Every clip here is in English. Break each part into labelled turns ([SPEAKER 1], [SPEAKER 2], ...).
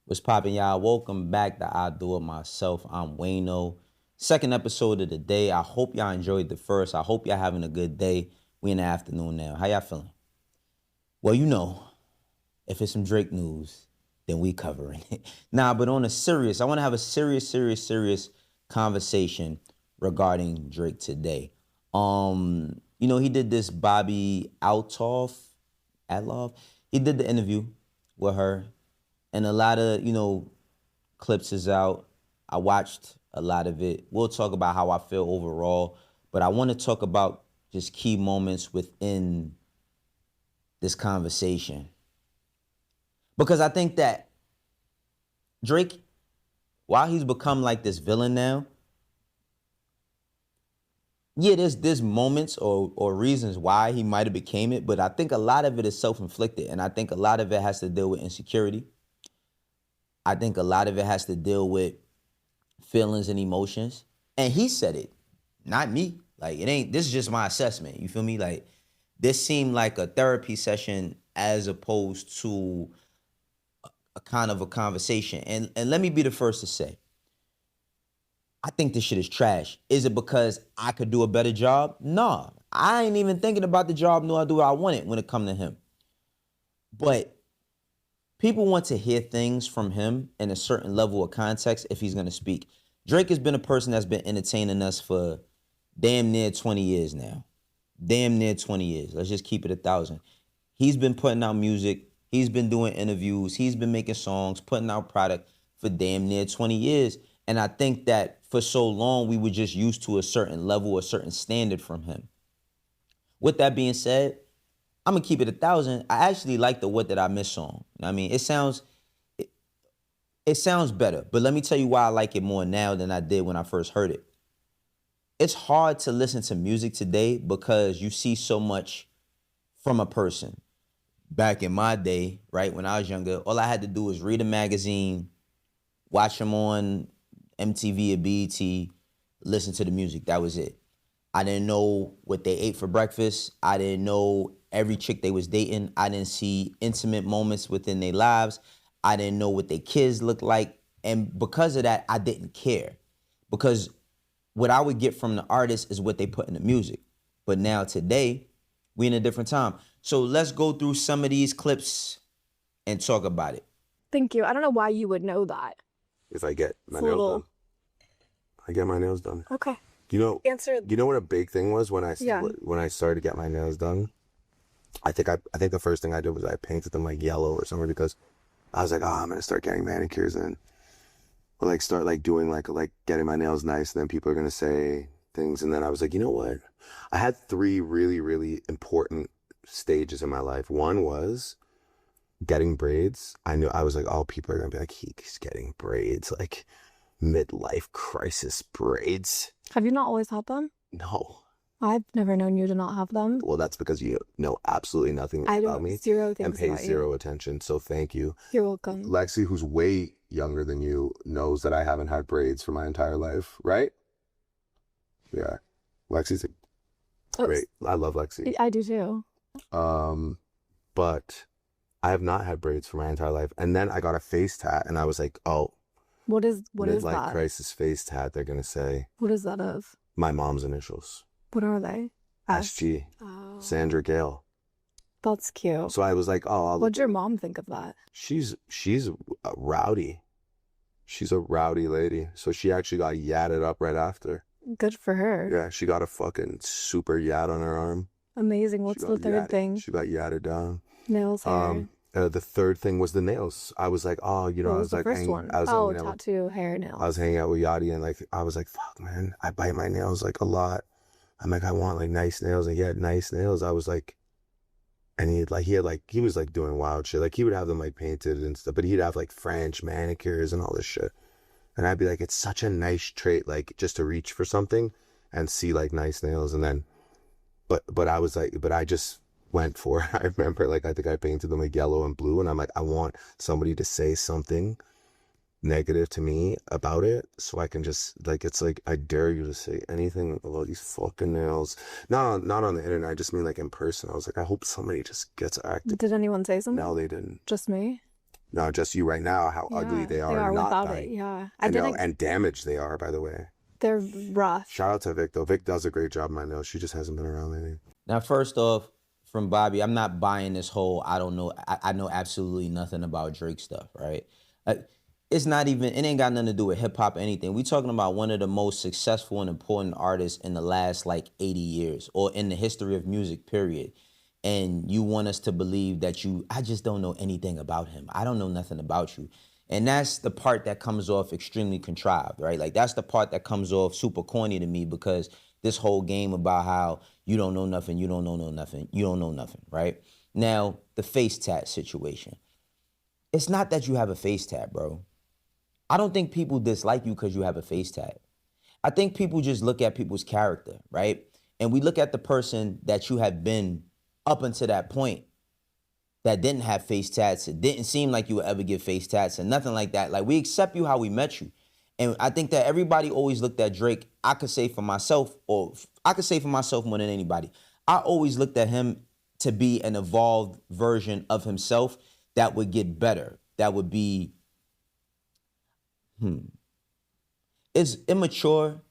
[SPEAKER 1] What's poppin', y'all? Welcome back to I Do It Myself. I'm Wayno. Second episode of the day. I hope y'all enjoyed the first. I hope y'all having a good day. We in the afternoon now. How y'all feeling? Well, you know, if it's some Drake news, then we covering it. Nah, but on a serious, I want to have a serious conversation regarding Drake today. He did this Bobbi Althoff. He did the interview with her. And a lot of, clips is out. I watched a lot of it. We'll talk about how I feel overall, but I want to talk about just key moments within this conversation. Because I think that Drake, while he's become like this villain now, yeah, there's moments or reasons why he might have became it, but I think a lot of it is self-inflicted, and I think a lot of it has to deal with insecurity. I think a lot of it has to deal with feelings and emotions. And he said it, not me. Like, this is just my assessment. You feel me? Like, this seemed like a therapy session as opposed to a kind of a conversation. And let me be the first to say, I think this shit is trash. Is it because I could do a better job? Nah, I ain't even thinking about the job, nor do I want it when it come to him. But people want to hear things from him in a certain level of context if he's going to speak. Drake has been a person that's been entertaining us for damn near 20 years now. Damn near 20 years. Let's just keep it 1,000. He's been putting out music. He's been doing interviews. He's been making songs, putting out product for damn near 20 years. And I think that for so long, we were just used to a certain level, a certain standard from him. With that being said, I'm gonna keep it 1,000. I actually like the "What Did I Miss" song. I mean, it sounds better, but let me tell you why I like it more now than I did when I first heard it. It's hard to listen to music today because you see so much from a person. Back in my day, right, when I was younger, all I had to do was read a magazine, watch them on MTV or BET, listen to the music. That was it. I didn't know what they ate for breakfast. I didn't know every chick they was dating. I didn't see intimate moments within their lives. I didn't know what their kids looked like. And because of that, I didn't care. Because what I would get from the artist is what they put in the music. But now today, we in a different time. So let's go through some of these clips and talk about it.
[SPEAKER 2] Thank you. I don't know why you would know that.
[SPEAKER 3] If I get my nails done. I get my nails done.
[SPEAKER 2] Okay.
[SPEAKER 3] You know what a big thing was when I started to get my nails done? I think the first thing I did was I painted them like yellow or something because I was like, oh, I'm gonna start getting manicures and or like start like doing like getting my nails nice, and then people are gonna say things, and then I was like, you know what? I had 3 really, really important stages in my life. One was getting braids. I was like, oh, people are gonna be like, he's getting braids, like midlife crisis braids.
[SPEAKER 2] Have you not always had them?
[SPEAKER 3] No.
[SPEAKER 2] I've never known you to not have them.
[SPEAKER 3] Well, that's because you know absolutely nothing about me.
[SPEAKER 2] Zero things
[SPEAKER 3] and pay
[SPEAKER 2] about
[SPEAKER 3] zero
[SPEAKER 2] you.
[SPEAKER 3] attention. So thank you.
[SPEAKER 2] You're welcome.
[SPEAKER 3] Lexi, who's way younger than you, knows that I haven't had braids for my entire life, right? Yeah. Lexi's great. I love Lexi.
[SPEAKER 2] I do too.
[SPEAKER 3] But I have not had braids for my entire life. And then I got a face tat and I was like, oh,
[SPEAKER 2] what is that?
[SPEAKER 3] Midlife crisis face tat, they're gonna say.
[SPEAKER 2] What is that of?
[SPEAKER 3] My mom's initials.
[SPEAKER 2] What are they?
[SPEAKER 3] SG. Oh. Sandra Gale.
[SPEAKER 2] That's cute.
[SPEAKER 3] So I was like, oh.
[SPEAKER 2] What'd your mom think of that?
[SPEAKER 3] She's rowdy. She's a rowdy lady. So she actually got yatted up right after.
[SPEAKER 2] Good for her.
[SPEAKER 3] Yeah, she got a fucking super yat on her arm.
[SPEAKER 2] Amazing. What's the third thing?
[SPEAKER 3] She got yatted down.
[SPEAKER 2] Nails, hair.
[SPEAKER 3] The third thing was the nails. I was like, oh,
[SPEAKER 2] what was the first one? Tattoo, hair, nails.
[SPEAKER 3] I was hanging out with Yachty and like, I was like, fuck, man, I bite my nails like a lot. I'm like, I want like nice nails, and he had nice nails. I was like, and he was like doing wild shit. Like he would have them like painted and stuff, but he'd have like French manicures and all this shit. And I'd be like, it's such a nice trait, like just to reach for something and see like nice nails. And then, but I was like, but I just went for it. I remember like, I think I painted them like yellow and blue, and I'm like, I want somebody to say something negative to me about it so I can just like, it's like, I dare you to say anything about these fucking nails. No, not on the internet. I just mean like in person. I was like, I hope somebody just gets active.
[SPEAKER 2] Did anyone say something?
[SPEAKER 3] No, they didn't.
[SPEAKER 2] Just me?
[SPEAKER 3] No, just you right now, how ugly they are not
[SPEAKER 2] without
[SPEAKER 3] dying.
[SPEAKER 2] it. Yeah.
[SPEAKER 3] And damaged they are, by the way.
[SPEAKER 2] They're rough.
[SPEAKER 3] Shout out to Vic, though. Vic does a great job, I know. She just hasn't been around lately.
[SPEAKER 1] Now, first off, from Bobby, I'm not buying this whole I don't know. I know absolutely nothing about Drake stuff, right? Uh, it's not even. It ain't got nothing to do with hip hop or anything. We talking about one of the most successful and important artists in the last like 80 years, or in the history of music. Period. And you want us to believe that I just don't know anything about him. I don't know nothing about you. And that's the part that comes off extremely contrived, right? Like that's the part that comes off super corny to me, because this whole game about how you don't know nothing, you don't know nothing, you don't know nothing, right? Now, the face tat situation. It's not that you have a face tat, bro. I don't think people dislike you because you have a face tat. I think people just look at people's character, right? And we look at the person that you have been up until that point that didn't have face tats. It didn't seem like you would ever get face tats and nothing like that. Like, we accept you how we met you. And I think that everybody always looked at Drake. I could say for myself more than anybody. I always looked at him to be an evolved version of himself that would get better. That would be, is immature,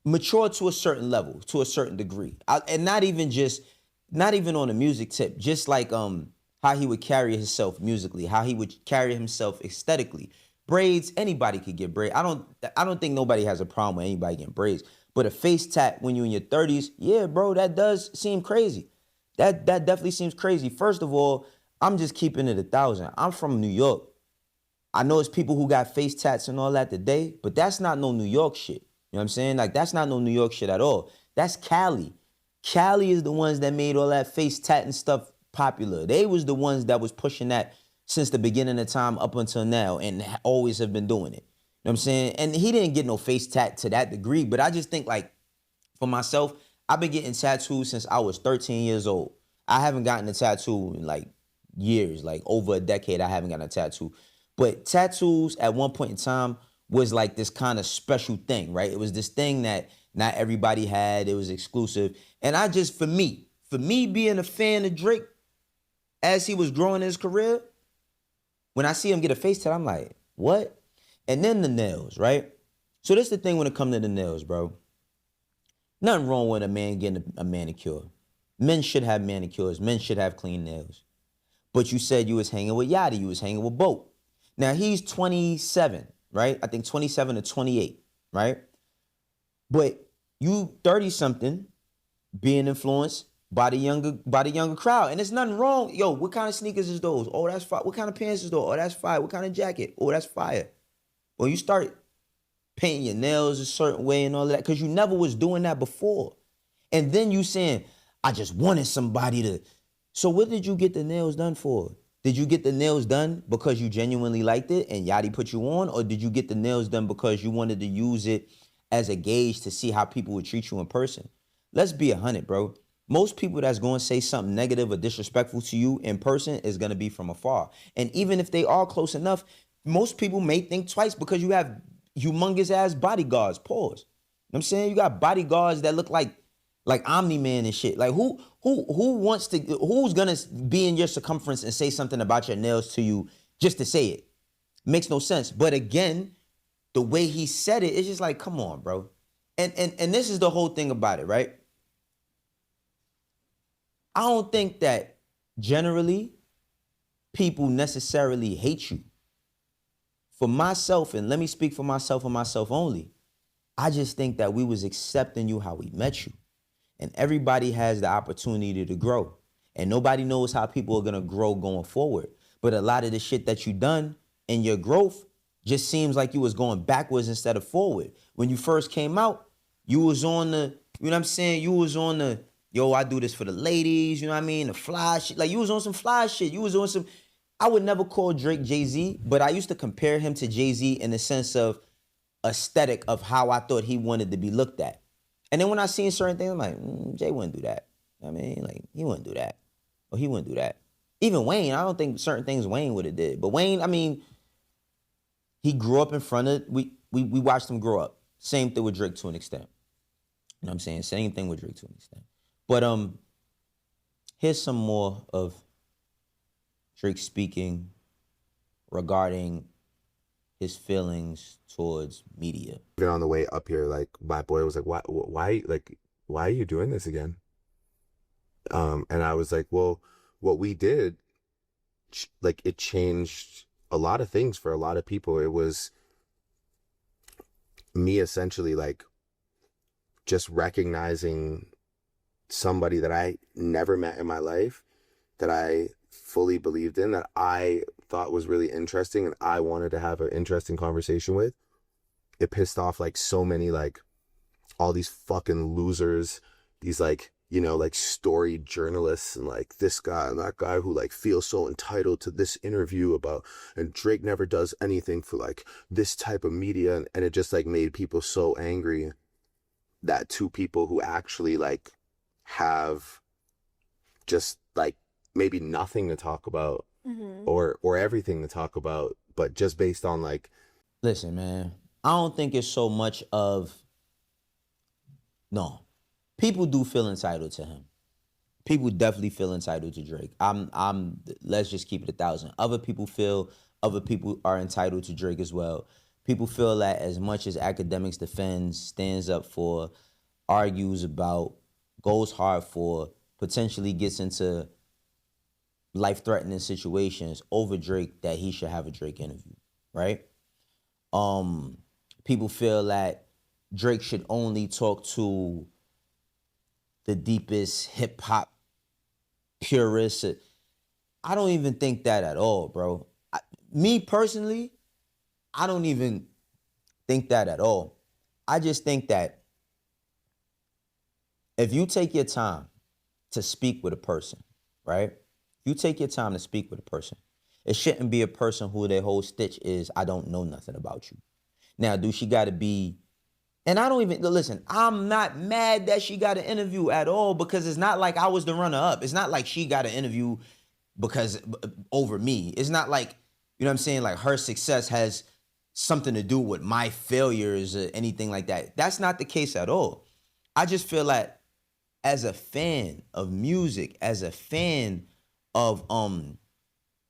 [SPEAKER 1] mature to a certain level, to a certain degree. And not even on a music tip, just like how he would carry himself musically, how he would carry himself aesthetically. Braids, anybody could get braids. I don't think nobody has a problem with anybody getting braids. But a face tat when you're in your 30s, yeah, bro, that does seem crazy. That definitely seems crazy. First of all, I'm just keeping it 1,000. I'm from New York. I know it's people who got face tats and all that today, but that's not no New York shit. You know what I'm saying? Like, that's not no New York shit at all. That's Cali. Cali is the ones that made all that face tat and stuff popular. They was the ones that was pushing that since the beginning of time up until now, and always have been doing it. You know what I'm saying? And he didn't get no face tat to that degree, but I just think, like, for myself, I've been getting tattoos since I was 13 years old. I haven't gotten a tattoo in like years, like over a decade. I haven't gotten a tattoo. But tattoos at one point in time was like this kind of special thing, right? It was this thing that not everybody had. It was exclusive. And I just, for me being a fan of Drake as he was growing his career, when I see him get a face tat, I'm like, what? And then the nails, right? So this is the thing when it comes to the nails, bro. Nothing wrong with a man getting a manicure. Men should have manicures. Men should have clean nails. But you said you was hanging with Yachty. You was hanging with Boat. Now, he's 27, right? I think 27 or 28, right? But you 30-something being influenced by the younger crowd. And there's nothing wrong. Yo, what kind of sneakers is those? Oh, that's fire. What kind of pants is those? Oh, that's fire. What kind of jacket? Oh, that's fire. Well, you start painting your nails a certain way and all of that, because you never was doing that before. And then you saying, I just wanted somebody to. So what did you get the nails done for? Did you get the nails done because you genuinely liked it and Yachty put you on? Or did you get the nails done because you wanted to use it as a gauge to see how people would treat you in person? Let's be 100, bro. Most people that's going to say something negative or disrespectful to you in person is going to be from afar. And even if they are close enough, most people may think twice because you have humongous ass bodyguards. Pause. You know what I'm saying? You got bodyguards that look like Omni-Man and shit. Like who's gonna be in your circumference and say something about your nails to you just to say it? Makes no sense. But again, the way he said it, it's just like, come on, bro. And this is the whole thing about it, right? I don't think that generally people necessarily hate you. For myself, and let me speak for myself and myself only, I just think that we was accepting you how we met you. And everybody has the opportunity to grow. And nobody knows how people are going to grow going forward. But a lot of the shit that you done in your growth just seems like you was going backwards instead of forward. When you first came out, you was on the, you know what I'm saying? You was on the, yo, I do this for the ladies, you know what I mean? The fly shit. Like, you was on some fly shit. You was on some, I would never call Drake Jay-Z, but I used to compare him to Jay-Z in the sense of aesthetic of how I thought he wanted to be looked at. And then when I seen certain things, I'm like, Jay wouldn't do that. I mean, like, he wouldn't do that. Or he wouldn't do that. Even Wayne, I don't think certain things Wayne would have did. But Wayne, I mean, he grew up in front of, we watched him grow up. Same thing with Drake to an extent. You know what I'm saying? Same thing with Drake to an extent. But here's some more of Drake speaking regarding his feelings towards media.
[SPEAKER 3] Even on the way up here, like my boy was like, why are you doing this again? And I was like, well, what we did, like it changed a lot of things for a lot of people. It was me essentially like just recognizing somebody that I never met in my life, that I fully believed in, that I thought was really interesting and I wanted to have an interesting conversation with. It pissed off like so many, like all these fucking losers, these like, you know, like story journalists and like this guy and that guy who like feels so entitled to this interview about, and Drake never does anything for like this type of media. And it just like made people so angry that two people who actually like have just like maybe nothing to talk about or everything to talk about, but just based on like,
[SPEAKER 1] listen, man, I don't think it's so much of, no, people do feel entitled to him. People definitely feel entitled to Drake. Let's just keep it 1,000. Other people are entitled to Drake as well. People feel that as much as academics defends, stands up for, argues about, goes hard for, potentially gets into life-threatening situations over Drake, that he should have a Drake interview, right? People feel that Drake should only talk to the deepest hip-hop purists. I don't even think that at all, bro. Me personally, I don't even think that at all. I just think that if you take your time to speak with a person, right? If you take your time to speak with a person, it shouldn't be a person who their whole stitch is, I don't know nothing about you. Now, do she got to be, and I don't even, listen, I'm not mad that she got an interview at all, because it's not like I was the runner-up. It's not like she got an interview because over me. It's not like, you know what I'm saying, like her success has something to do with my failures or anything like that. That's not the case at all. I just feel like as a fan of music, as a fan of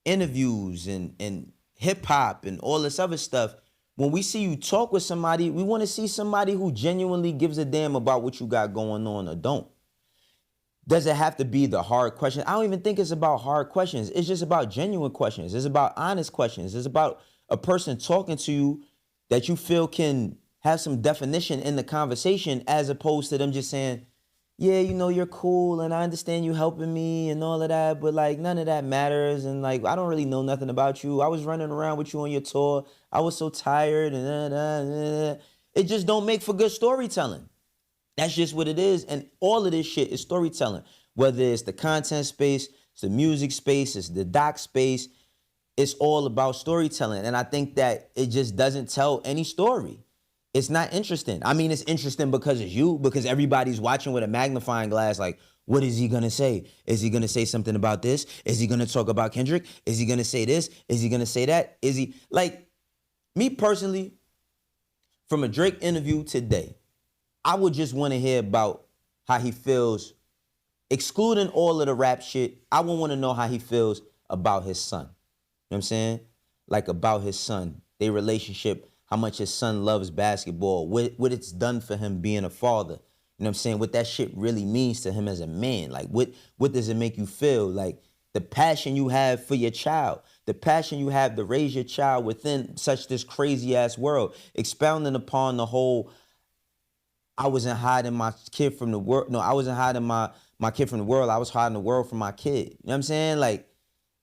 [SPEAKER 1] interviews and hip hop and all this other stuff, when we see you talk with somebody, we want to see somebody who genuinely gives a damn about what you got going on or don't. Does it have to be the hard question? I don't even think it's about hard questions. It's just about genuine questions. It's about honest questions. It's about a person talking to you that you feel can have some definition in the conversation, as opposed to them just saying, yeah, you know, you're cool and I understand you helping me and all of that, but like none of that matters. And like, I don't really know nothing about you. I was running around with you on your tour. I was so tired and it just don't make for good storytelling. That's just what it is. And all of this shit is storytelling. Whether it's the content space, it's the music space, it's the doc space, it's all about storytelling. And I think that it just doesn't tell any story. It's not interesting. I mean, it's interesting because it's you, because everybody's watching with a magnifying glass like, what is he gonna say? Is he gonna say something about this? Is he gonna talk about Kendrick? Is he gonna say this? Is he gonna say that? Is he, like, me personally, from a Drake interview today, I would just want to hear about how he feels, excluding all of the rap shit. I would want to know how he feels about his son. You know what I'm saying? Like, about his son, their relationship, how much his son loves basketball, what it's done for him being a father. You know what I'm saying? What that shit really means to him as a man. Like, what does it make you feel? Like, the passion you have for your child, the passion you have to raise your child within such this crazy ass world, expounding upon the whole, I wasn't hiding my kid from the world. No, I wasn't hiding my kid from the world. I was hiding the world from my kid. You know what I'm saying? Like,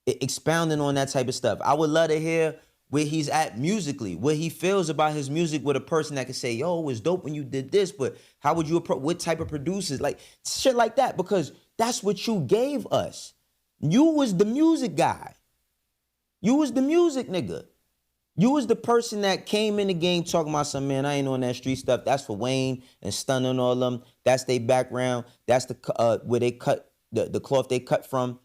[SPEAKER 1] expounding on that type of stuff. I would love to hear where he's at musically, what he feels about his music with a person that can say, yo, it was dope when you did this, but how would you approach, what type of producers, like shit like that, because that's what you gave us. You was the music guy. You was the music nigga. You was the person that came in the game talking about some, man, I ain't on that street stuff. That's for Wayne and Stunner and all of them. That's their background. That's the where they cut, the cloth they cut from.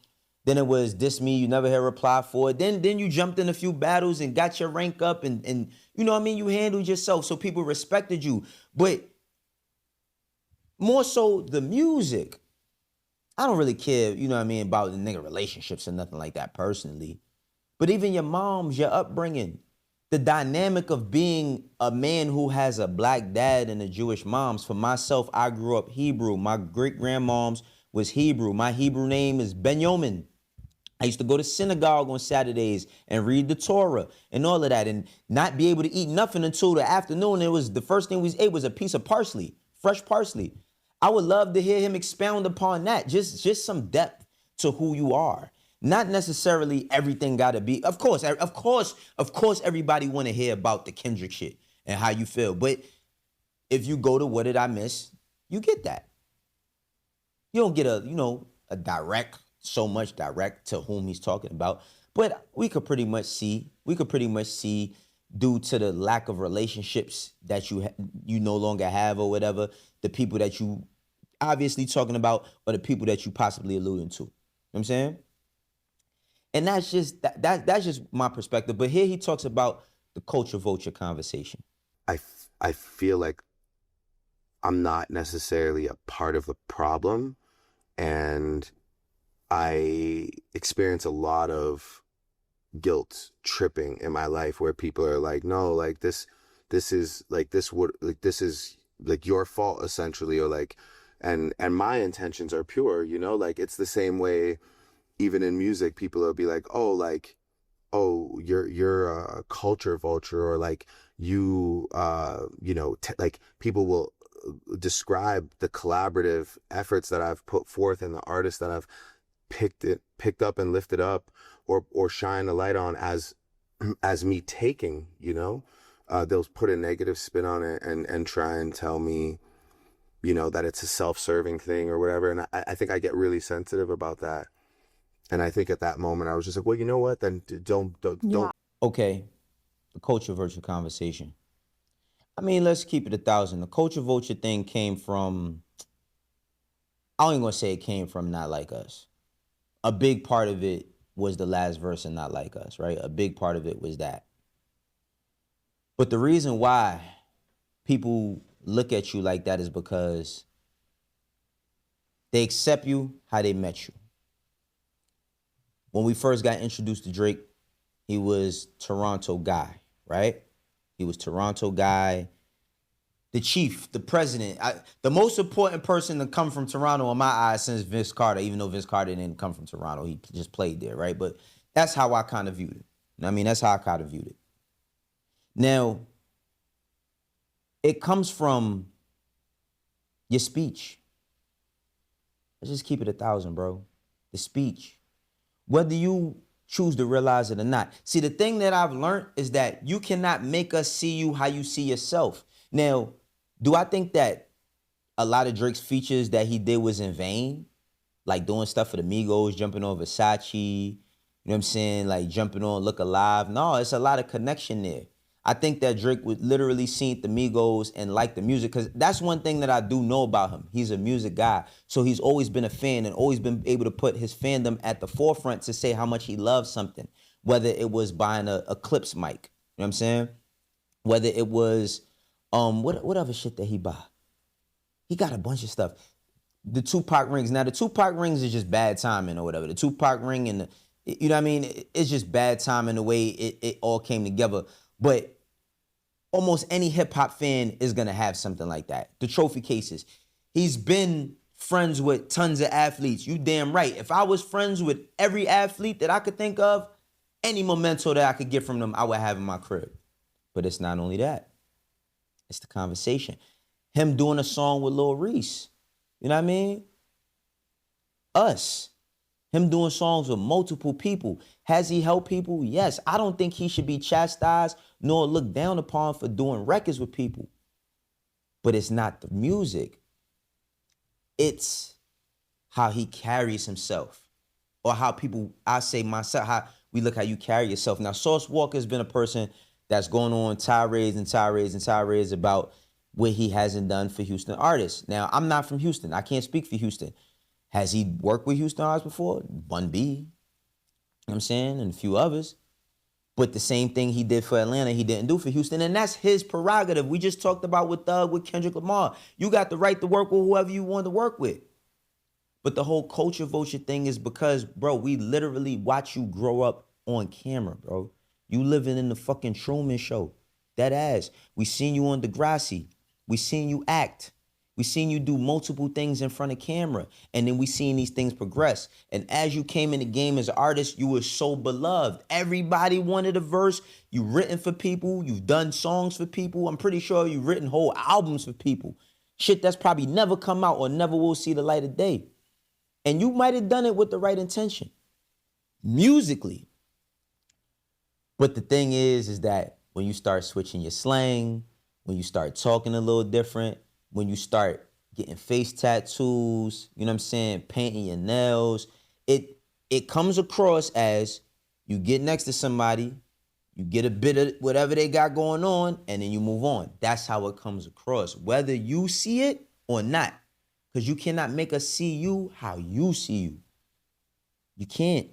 [SPEAKER 1] Then it was this me, you never hear a reply for it. Then you jumped in a few battles and got your rank up and you know what I mean? You handled yourself so people respected you. But more so the music. I don't really care, you know what I mean, about the nigga relationships or nothing like that personally. But even your moms, your upbringing, the dynamic of being a man who has a black dad and a Jewish moms. For myself, I grew up Hebrew. My great-grandmoms was Hebrew. My Hebrew name is Benjamin. I used to go to synagogue on Saturdays and read the Torah and all of that and not be able to eat nothing until the afternoon. It was the first thing we ate was a piece of parsley, fresh parsley. I would love to hear him expound upon that. Just some depth to who you are. Not necessarily everything gotta be, of course, everybody wanna hear about the Kendrick shit and how you feel. But if you go to What Did I Miss, you get that. You don't get a direct, so much direct to whom he's talking about. But we could pretty much see due to the lack of relationships that you no longer have or whatever, the people that you obviously talking about or the people that you possibly alluding to. You know what I'm saying? And that's just that's just my perspective. But here he talks about the culture vulture conversation.
[SPEAKER 3] I feel like I'm not necessarily a part of the problem, and I experience a lot of guilt tripping in my life where people are like, no, like this is like your fault essentially, or like, and my intentions are pure, you know, like it's the same way. Even in music, people will be like, oh, like, oh, you're a culture vulture, or like you, like people will describe the collaborative efforts that I've put forth and the artists that I've picked up and lifted up, or shine a light on as me taking, you know, they'll put a negative spin on it and try and tell me, you know, that it's a self-serving thing or whatever. And I think I get really sensitive about that. And I think at that moment, I was just like, well, you know what? Then don't.
[SPEAKER 1] Okay, the culture vulture conversation. I mean, let's keep it 1,000. The culture vulture thing came from, I don't even want to say it came from Not Like Us. A big part of it was the last verse in Not Like Us, right? A big part of it was that. But the reason why people look at you like that is because they accept you how they met you. When we first got introduced to Drake, he was Toronto guy, right? He was Toronto guy, the chief, the president, the most important person to come from Toronto in my eyes since Vince Carter, even though Vince Carter didn't come from Toronto. He just played there, right? But that's how I kind of viewed it. I mean, that's how I kind of viewed it. Now, it comes from your speech. Let's just keep it 1,000, bro. The speech. Whether you choose to realize it or not. See, the thing that I've learned is that you cannot make us see you how you see yourself. Now, do I think that a lot of Drake's features that he did was in vain? Like doing stuff for the Migos, jumping on Versace, you know what I'm saying? Like jumping on Look Alive. No, it's a lot of connection there. I think that Drake would literally see the Migos and like the music, because that's one thing that I do know about him. He's a music guy. So he's always been a fan and always been able to put his fandom at the forefront to say how much he loves something, whether it was buying a Clips mic, you know what I'm saying? Whether it was, what other shit that he buy? He got a bunch of stuff. The Tupac rings. Now, the Tupac rings is just bad timing or whatever. The Tupac ring and you know what I mean? It's just bad timing the way it all came together. But almost any hip hop fan is gonna have something like that. The trophy cases. He's been friends with tons of athletes. You damn right. If I was friends with every athlete that I could think of, any memento that I could get from them, I would have in my crib. But it's not only that. It's the conversation. Him doing a song with Lil Reese. You know what I mean? Us. Him doing songs with multiple people. Has he helped people? Yes. I don't think he should be chastised nor looked down upon for doing records with people. But it's not the music. It's how he carries himself. Or how people, I say myself, how we look how you carry yourself. Now, Sauce Walker's been a person that's going on tirades and tirades and tirades about what he hasn't done for Houston artists. Now, I'm not from Houston. I can't speak for Houston. Has he worked with Houston artists before? Bun B, you know what I'm saying, and a few others. But the same thing he did for Atlanta, he didn't do for Houston, and that's his prerogative. We just talked about with Thug, with Kendrick Lamar. You got the right to work with whoever you want to work with. But the whole culture vulture thing is because, bro, we literally watch you grow up on camera, bro. You living in the fucking Truman Show. That ass. We seen you on Degrassi. We seen you act. We seen you do multiple things in front of camera. And then we seen these things progress. And as you came in the game as an artist, you were so beloved. Everybody wanted a verse. You've written for people. You've done songs for people. I'm pretty sure you've written whole albums for people. Shit that's probably never come out or never will see the light of day. And you might have done it with the right intention, musically. But the thing is that when you start switching your slang, when you start talking a little different, when you start getting face tattoos, you know what I'm saying, painting your nails, it comes across as you get next to somebody, you get a bit of whatever they got going on, and then you move on. That's how it comes across, whether you see it or not. Because you cannot make us see you how you see you. You can't.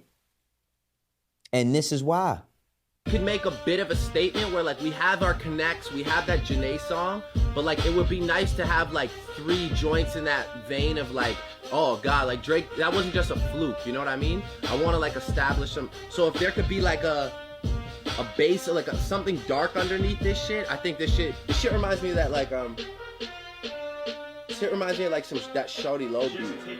[SPEAKER 1] And this is why.
[SPEAKER 4] Could make a bit of a statement where like we have our connects, we have that Janae song, but like it would be nice to have like 3 joints in that vein of like, oh God, like Drake, that wasn't just a fluke, you know what I mean? I want to like establish some, so if there could be like a base or like something dark underneath this shit, I think this shit reminds me of that like shit reminds me of like that Shawty Low beat.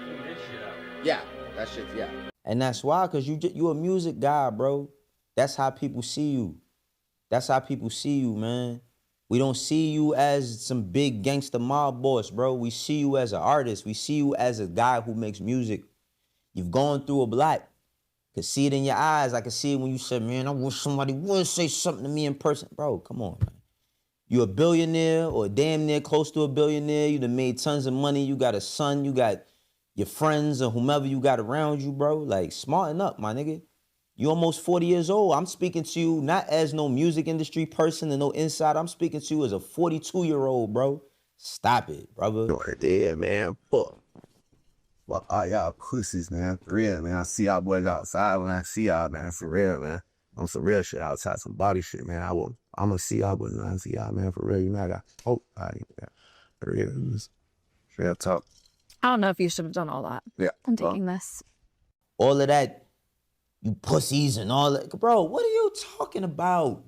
[SPEAKER 4] Yeah, that shit's, yeah.
[SPEAKER 1] And that's why, cause you a music guy, bro. That's how people see you. That's how people see you, man. We don't see you as some big gangster mob boss, bro. We see you as an artist. We see you as a guy who makes music. You've gone through a lot. Could see it in your eyes. I could see it when you said, man, I wish somebody would say something to me in person. Bro, come on, man. You a billionaire or damn near close to a billionaire. You done made tons of money. You got a son. You got your friends or whomever you got around you, bro. Like, smarten up, my nigga. You almost 40 years old. I'm speaking to you not as no music industry person and no insider. I'm speaking to you as a 42-year-old, bro. Stop it, brother.
[SPEAKER 3] Yeah, man. Fuck all y'all pussies, man. For real, man. I see y'all boys outside when I see y'all, man. For real, man. On some real shit outside, some body shit, man. I'm gonna see y'all boys when I see y'all, man. For real, you know, I got hope. Man. For real, real talk.
[SPEAKER 2] I don't know if you should have done all that.
[SPEAKER 3] Yeah.
[SPEAKER 2] I'm taking this.
[SPEAKER 1] All of that, you pussies and all that. Bro, what are you talking about?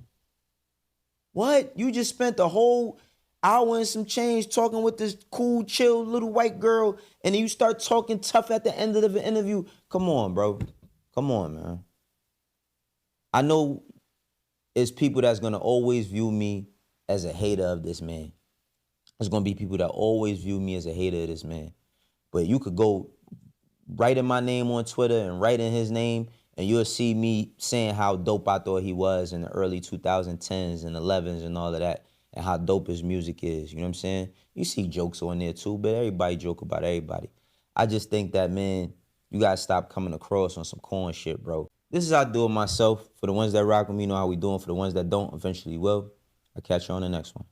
[SPEAKER 1] What? You just spent the whole hour and some change talking with this cool, chill little white girl, and then you start talking tough at the end of the interview. Come on, bro. Come on, man. I know it's people that's going to always view me as a hater of this man. There's going to be people that always view me as a hater of this man. But you could go write in my name on Twitter and write in his name, and you'll see me saying how dope I thought he was in the early 2010s and 11s and all of that, and how dope his music is. You know what I'm saying? You see jokes on there too, but everybody joke about everybody. I just think that, man, you got to stop coming across on some corn shit, bro. This is how I do it myself. For the ones that rock with me, know how we doing. For the ones that don't, eventually will. I'll catch you on the next one.